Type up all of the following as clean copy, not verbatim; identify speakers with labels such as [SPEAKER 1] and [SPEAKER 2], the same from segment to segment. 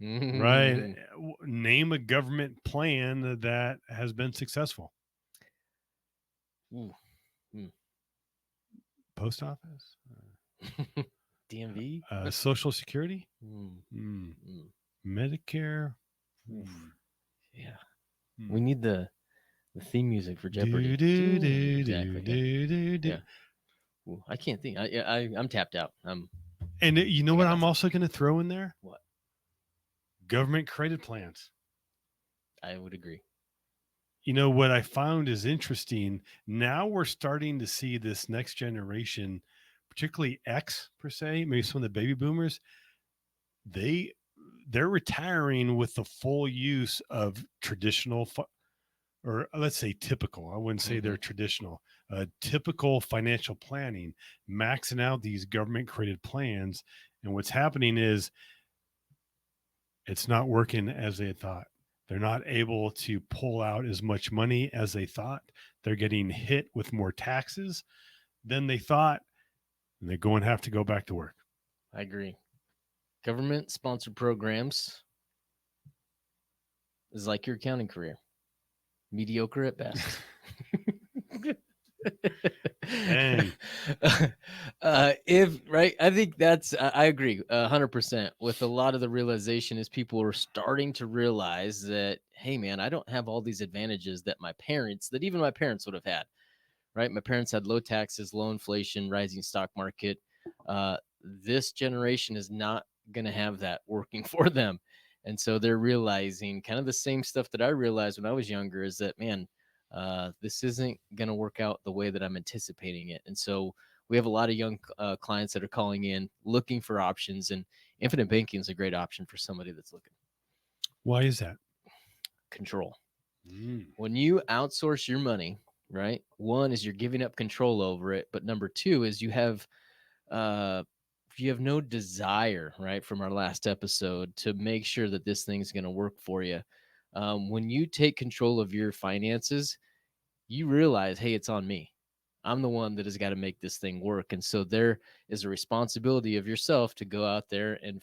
[SPEAKER 1] right?
[SPEAKER 2] Mm.
[SPEAKER 1] Name a government plan that has been successful.
[SPEAKER 2] Ooh. Mm.
[SPEAKER 1] Post office,
[SPEAKER 2] DMV?
[SPEAKER 1] Social Security,
[SPEAKER 2] Mm.
[SPEAKER 1] mm,
[SPEAKER 2] Mm.
[SPEAKER 1] Medicare.
[SPEAKER 2] Oof. Yeah. We
[SPEAKER 1] Mm.
[SPEAKER 2] need the theme music for
[SPEAKER 1] Do
[SPEAKER 2] Jeopardy.
[SPEAKER 1] do
[SPEAKER 2] Ding.
[SPEAKER 1] do do
[SPEAKER 2] Exactly. Yeah.
[SPEAKER 1] do do do.
[SPEAKER 2] Yeah. Ooh, I can't think. I'm tapped out.
[SPEAKER 1] And you know
[SPEAKER 2] I
[SPEAKER 1] what
[SPEAKER 2] got
[SPEAKER 1] I'm
[SPEAKER 2] nothing.
[SPEAKER 1] also going to throw in there?
[SPEAKER 2] What?
[SPEAKER 1] Government created plans.
[SPEAKER 2] I would agree.
[SPEAKER 1] You know what I found is interesting. Now we're starting to see this next generation, particularly X per se, maybe some of the baby boomers. They they're retiring with the full use of traditional or let's say typical. I wouldn't say
[SPEAKER 2] Mm-hmm.
[SPEAKER 1] they're traditional. Typical financial planning, maxing out these government created plans, and what's happening is it's not working as they had thought. They're not able to pull out as much money as they thought. They're getting hit with more taxes than they thought, and they're going to have to go back to work.
[SPEAKER 2] I agree. Government sponsored programs is like your accounting career, mediocre at best.
[SPEAKER 1] Dang.
[SPEAKER 2] If right, I think that's I agree 100% with a lot of the realization is people are starting to realize that hey man, I don't have all these advantages that even my parents would have had. Right, my parents had low taxes, low inflation, rising stock market. This generation is not going to have that working for them, and so they're realizing kind of the same stuff that I realized when I was younger is that man, this isn't going to work out the way that I'm anticipating it. And so we have a lot of young clients that are calling in looking for options, and infinite banking is a great option for somebody that's looking.
[SPEAKER 1] Why is that?
[SPEAKER 2] Control.
[SPEAKER 1] Mm.
[SPEAKER 2] When you outsource your money, right? One is you're giving up control over it, but number two is uh you have no desire, right, from our last episode to make sure that this thing's going to work for you. When you take control of your finances, you realize, hey, it's on me. I'm the one that has got to make this thing work. And so there is a responsibility of yourself to go out there and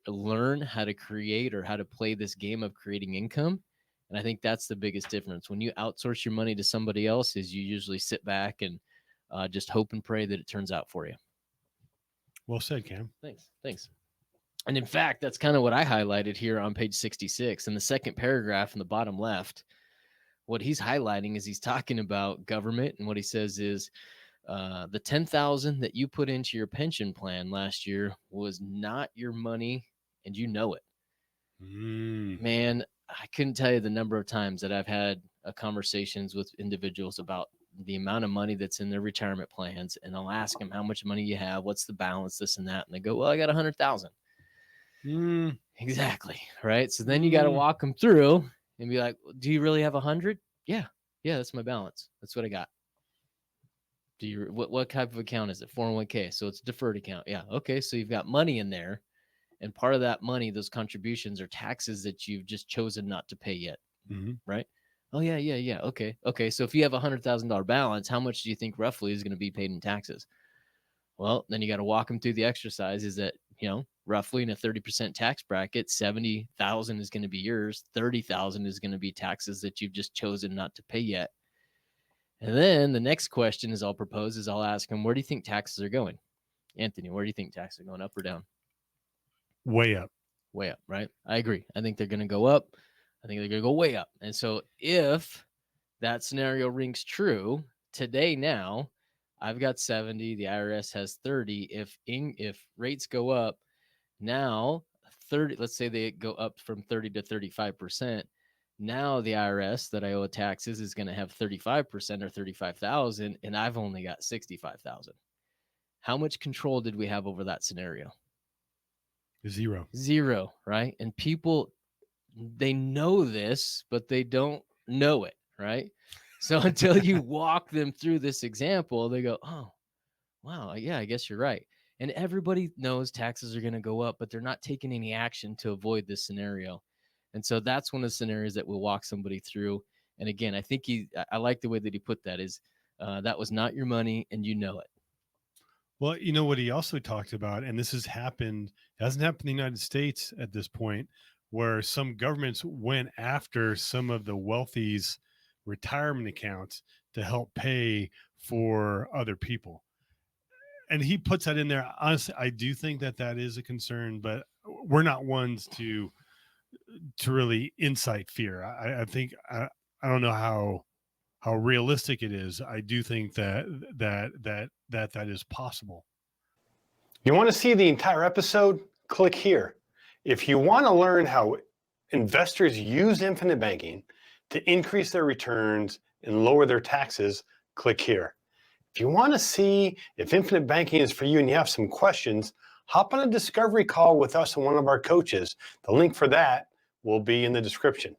[SPEAKER 2] learn how to create or how to play this game of creating income. And I think that's the biggest difference. When you outsource your money to somebody else, is you usually sit back and just hope and pray that it turns out for you.
[SPEAKER 1] Well said, Cam.
[SPEAKER 2] Thanks. Thanks. And in fact, that's kind of what I highlighted here on page 66. In the second paragraph in the bottom left, what he's highlighting is he's talking about government. And what he says is the 10,000 that you put into your pension plan last year was not your money and you know it.
[SPEAKER 1] Mm.
[SPEAKER 2] Man, I couldn't tell you the number of times that I've had conversations with individuals about the amount of money that's in their retirement plans, and I'll ask them how much money you have, what's the balance, this and that, and they go, "Well, I got 100,000."
[SPEAKER 1] Mm.
[SPEAKER 2] Exactly, right. So then you got to
[SPEAKER 1] Mm.
[SPEAKER 2] walk them through and be like, "Do you really have 100?" Yeah, yeah, that's my balance. That's what I got. Do you what type of account is it? 401k. So it's a deferred account. Yeah, okay. So you've got money in there, and part of that money, those contributions are taxes that you've just chosen not to pay yet,
[SPEAKER 1] Mm.
[SPEAKER 2] right? Oh yeah, yeah, yeah. Okay, okay. So if you have $100,000 balance, how much do you think roughly is going to be paid in taxes? Well, then you got to walk them through the exercise. Is that roughly in a 30% tax bracket, 70,000 is going to be yours, 30,000 is going to be taxes that you've just chosen not to pay yet. And then the next question is I'll propose is I'll ask them, where do you think taxes are going? Anthony, where do you think taxes are going, up or down?
[SPEAKER 1] Way up.
[SPEAKER 2] Way up, right? I agree. I think they're going to go up. I think they're going to go way up. And so if that scenario rings true today, now I've got 70, the IRS has 30. If rates go up now 30, let's say they go up from 30 to 35%. Now the IRS that I owe taxes is going to have 35% or 35,000, and I've only got 65,000. How much control did we have over that scenario?
[SPEAKER 1] Zero.
[SPEAKER 2] Zero, right? And people, they know this, but they don't know it, right? So until you walk them through this example, they go, oh, wow, yeah, I guess you're right. And everybody knows taxes are going to go up, but they're not taking any action to avoid this scenario. And so that's one of the scenarios that we'll walk somebody through. And again, I think I like the way that he put that is that was not your money and you know it.
[SPEAKER 1] Well, you know what he also talked about, and this has happened, hasn't happened in the United States at this point, where some governments went after some of the wealthy's retirement accounts to help pay for other people. And he puts that in there. Honestly, I do think that that is a concern, but we're not ones to really incite fear. I think I don't know how realistic it is. I do think that is possible.
[SPEAKER 3] You want to see the entire episode? Click here. If you want to learn how investors use infinite banking to increase their returns and lower their taxes, click here. If you want to see if infinite banking is for you and you have some questions, hop on a discovery call with us and one of our coaches. The link for that will be in the description.